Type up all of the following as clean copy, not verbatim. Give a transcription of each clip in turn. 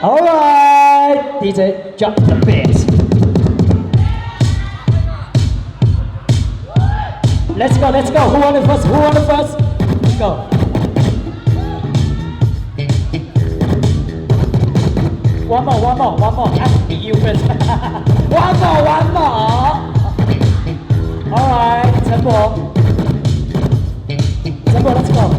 All right, DJ, drop the beat. Let's go, let's go. Who want it first? Who want it first? Go. One more. Ask me you first. one more. All right, Tempo, let's go.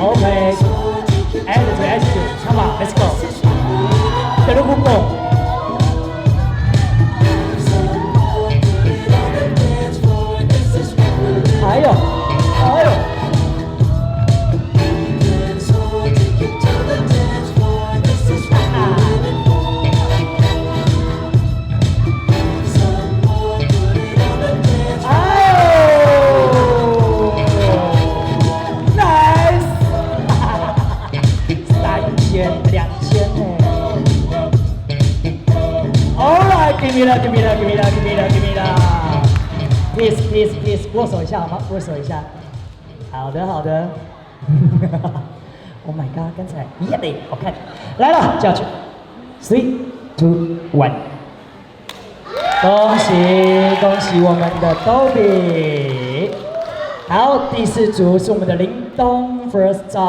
Okay, attitude, come on, let's go. 这都不够。还有。Give me that. Please， 握手一下好吗？握手一下。好的。Oh my god， 刚才一样的，好看。来了，下去。3、2、1。恭喜我们的 Toby。好，第4组是我们的林东 ，First 照。